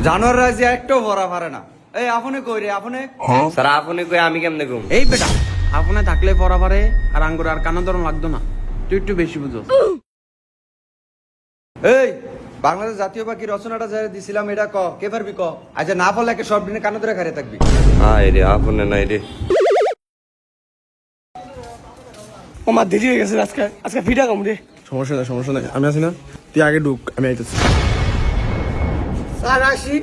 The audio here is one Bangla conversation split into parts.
জানোয়াররা যে একটাও ভরা পারে না। এই আপনি কই রে আপনি? স্যার আপনি কই আমি কেমনে ঘুম? এই বেটা আপনি থাকলে পড়া পারে আর আঙ্গুর আর কানা ধরন লাগতো না, তুই একটু বেশি বুঝো। এই বাংলাদেশ জাতীয় পাখি রচনাটা যারা দিছিলাম এটা ক কে পারবি ক? আচ্ছা না বললে একে সব দিনে কানে ধরে খারে থাকবি। হাই রে আপনি নাই রে। আমার দেরি হয়ে গেছে, আজকে আজকে ফিটা কম রে। সমস্যা নাই আমি আছি না, তুই আগে ঢুক, আমি আইতেছি। স্যার আসি।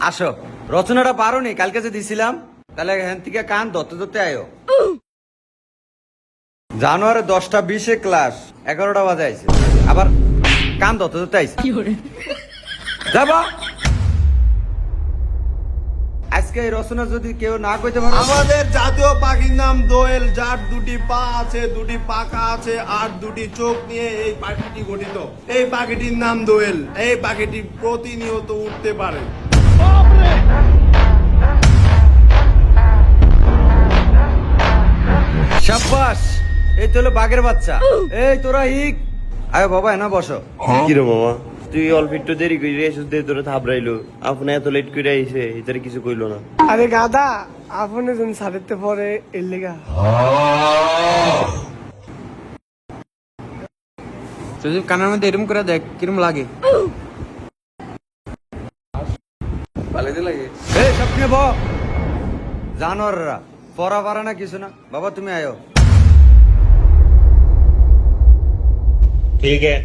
আসো, রচনাটা পারো নি কালকে যে দিছিলাম, তাহলে এখান থেকে কান ধরতে ধরতে আয়ো। জানুয়ারি 10:20 ক্লাস 11টা বাজে আইছে, আবার কান ধরতে ধরতে আইছে। যাবা আজকে এই রচনা যদি কেউ না কইতে পারো, আমাদের জাতীয় পাখির নাম দোয়েল, যার দুটি পা আছে, দুটি পাখা আছে আর দুটি চোখ নিয়ে এই পাখিটি গঠিত। এই পাখিটির নাম দোয়েল। এই পাখিটি প্রতিনিয়ত উঠতে পারে। শাবাশ, এই তো হলো বাঘের বাচ্চা। এই তোরা হিক আয় বাবা, না বসো। কি রে মামা, তুই অল্প একটু দেরি করে এসে তোরে থাবড়াইলো, আপনি এত লেট করে আইছে এটার কিছু কইলো না। আরে গাদা, আপনি যখন সারেতে পরে এর লেগা। তুই কানের মধ্যে এরম করে দেখ কিরম লাগে। পালাইতে লাগে। এই সবনে ব জানোয়াররা পড়া পারে না কিছু না। বাবা তুমি আয়ো। ঠিক আছে।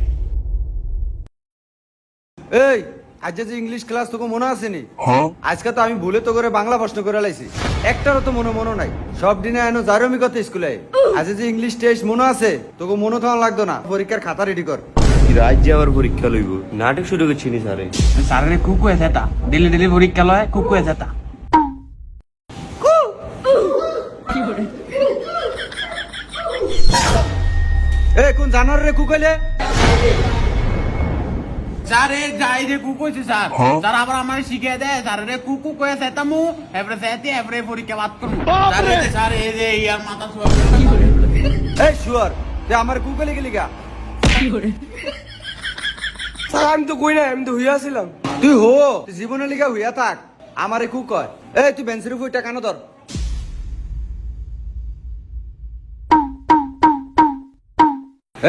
এই আজ যে ইংলিশ ক্লাস তোকে মনে আছে নি? আজকে তো আমি ভুলে তো করে বাংলা প্রশ্ন করে লাইছি, একটারও তো মনে নাই। সব দিনে এনো জারমি কথা স্কুলে। আজ যে ইংলিশ টেস্ট মনে আছে তোকে মনে থাকা লাগতো না, পরীক্ষার খাতা রেডি কর। রাজ্যে আবার পরীক্ষা লইব, নাটক শুরু করছি নি স্যারে। স্যারের কুকু আছে তা দিল্লি দিল্লি পরীক্ষা লয়, কুকু আছে তা। এ কোন জানোয়ার রে কুকাইলে? স্যার এই যাই রে কুকু আছে স্যার, স্যার আবার আমার শিখিয়ে দেয় স্যার রে কুকু কয়ে সেতামু এবারে সেতে এবারে পরীক্ষা বাদ করব। স্যার এই যে স্যার এই যে ইয়ার মাথা সোয়া। এই শুয়ার তুই আমার কুকাইলে গেলি গা? স্যার আমি তো কই না, আমি তো হইয়া ছিলাম। তুই হো, তুই জীবনে লিখা হইয়া থাক, আমারে কু কয়। এই তুই বেঞ্চের উপর টাকা ধর।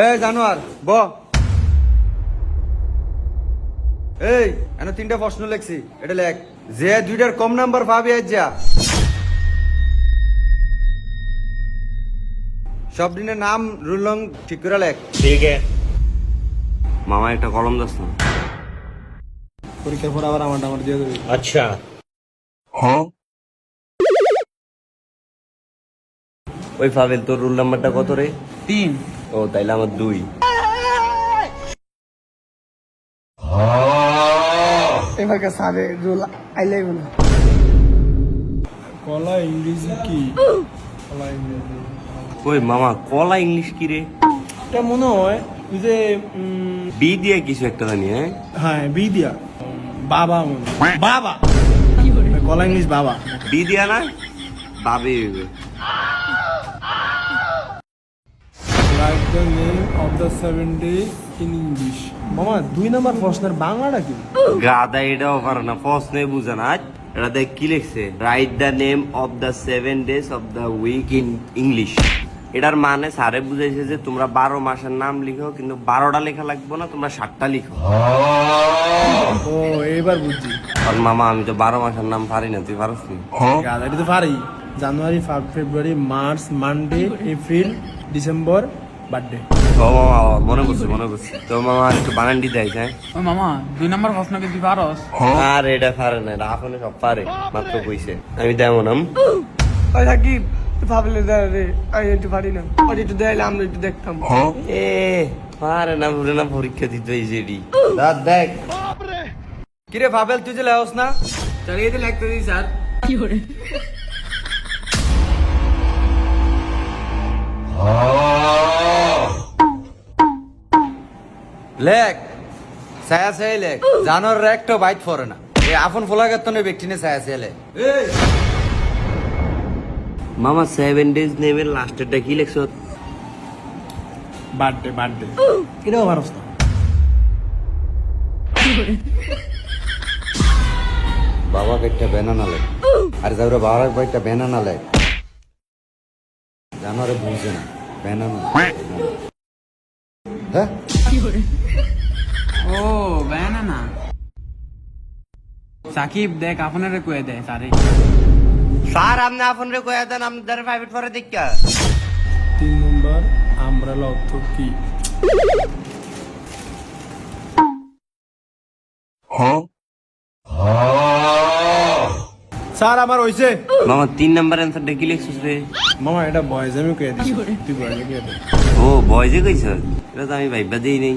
এই জানোয়ার ব। এই এনে 3টা প্রশ্ন লেখছি, এটা লেখ। যে 2টার কম নাম্বার পাবি আজ যা। সব দিনের নাম রুল রং ঠিক করে লেখ। ঠিক আছে মামা, একটা কলম দাস না। পরীক্ষার পর আবার আমার দিয়ে দেবে। আচ্ছা ওই পাবেল, তোর রোল নাম্বারটা কত রে? 3। ও তাইলে আমার 2। এবার স্যারে রোল আইলাই না। কলা ইংরেজি কি? কলা ইংরেজি ওই মামা কলা ইংলিশ কি রে? এটা মনে হয় ওই যে বি দিয়ে কিছু একটা জানি। হ্যাঁ বি দিয়া বাবা, মনে হয়। বাবা কলা ইংলিশ বাবা। বি দিয়া না বাবে হইবে। Write the name of the 7 days in English. মামা 2 নাম্বার প্রশ্নের বাংলাটা কি? গাদা এটাও পারে না, প্রশ্নে বুঝে না। এটা দেখ কি লিখছে, write the name of the 7 days of the week in English. এটার মানে স্যারে বুঝাইছে যে তোমরা 12 মাসের নাম লিখো, কিন্তু 12টা লেখা লাগবে না, তোমরা 7টা লিখো। ও এবার বুঝছি। আর মামা আমি তো 12 মাসের নাম পারি না, তুই পারস নি? গাদা এটা তো পারি। January, February, March, Monday, April, December, birthday. ও মামা মনে করছি তো মামা একটু বানান দিতে আইস। হ্যাঁ ও মামা 2 নাম্বার প্রশ্ন কি তুই পারস? আর এটা পারে না, এটা আপনি সব পারে, মাত্র কইছে আমি তেমন ওই থাকি ভাবলে দেয় রে, আমি একটু পারি না। ওর একটু দেখাইলে আমরা একটু দেখতাম। এ পারে না, বলে না পরীক্ষা দিতে হয়েছে এটি। দাঁত দেখ কিরে ভাবেল তুই যে লেহস না? স্যার এই তো লিখতে দিই স্যার। লেখ ছায়া ছাই লেখ। জানোয়ার একটা বাইট পড়ে না, এই আপন ফোলাগাতনে ব্যক্তি নে ছায়া ছাই লেখ। এই মামা 7 days নেমের লাস্টেরটা কি লেখছ? বার্থডে এটাও পারস না। বাবা একটা ব্যানানা লাই আর যাওরা বাবার একটা ব্যানানা লাই জানোরে বুঝছে না ব্যানানা হ্যাঁ ও না সাকিব দেখ আপনারে কয়ে দেয় স্যারে স্যার আপনি আপনারে কয়ে দেন আপনাদের প্রাইভেট পরে দেখা 3 নম্বর আমব্রেলা অর্থ কি? স্যার আমার হইছে মামা 3 নাম্বার অ্যান্সারটা কি লিখছিস রে? মামা এটা বয়েজ আমি কয়ে দিছি তুই বয়েজে কয়ে দে ও বয়জে কইছ এটা তো আমি ভাইবা দেই নাই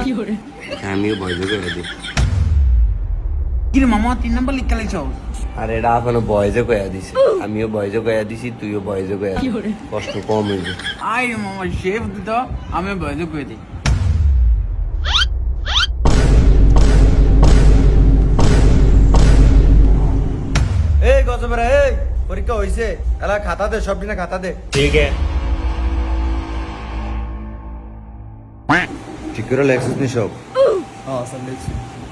আমিও বয়জে কইরা দিই কি রে মামা 3 নাম্বার লিখা লাইছো আর এটা এখনো বয়জে কইয়া দিছে আমিও বয়জে কইয়া দিছি তুইও বয়জে কইয়া দিস কষ্ট কম হইবে আই মামা শেফ দিত আমি বয়জে কয়ে দিই এই গজবেরা এই পরীক্ষা হইছে এলা খাতা দে সব দিনে খাতা দে ঠিক করে লেখছিস নি সব হ্যাঁ স্যার লিখছি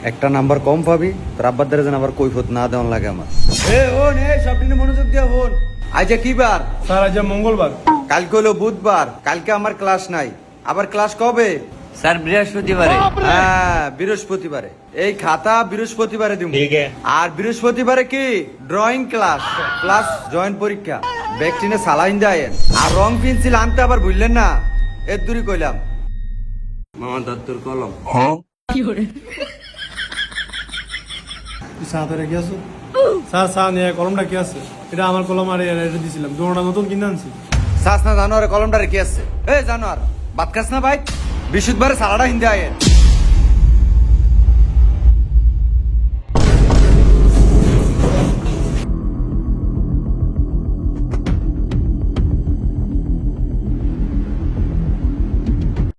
একটা নাম্বার কম পাবি তোর আব্বার দ্বারা যেন আবার কৈফত না দেওয়ান লাগে আমার সব দিনে মনোযোগ দিয়ে হন আজ কি বার স্যার আজ মঙ্গলবার কালকে হলো বুধবার কালকে আমার ক্লাস নাই আবার ক্লাস কবে স্যার বৃহস্পতিবারে হ্যাঁ বৃহস্পতিবারে এই খাতা বৃহস্পতিবারে দিব আর বৃহস্পতিবারে কি ড্রয়িং ক্লাস প্লাস জয়েন্ট পরীক্ষা ব্যাকটিনে সালাইন দেয় আর রং পেন্সিল আনতে আবার ভুললেন না এর দূরই কইলাম মামা দত্তর কলম তুই চা ধরে কি আছো চা নিয়ে কলমটা কি আছে এটা আমার কলম আর এটা দিছিলাম দুটোটা নতুন কিনে আনছি সাস না জানোয়ার কলমটা রেখে আসছে এই জানোয়ার বাদ খাস না ভাই বৃহস্পতিবারে সালাডা হিন্দে আয়েন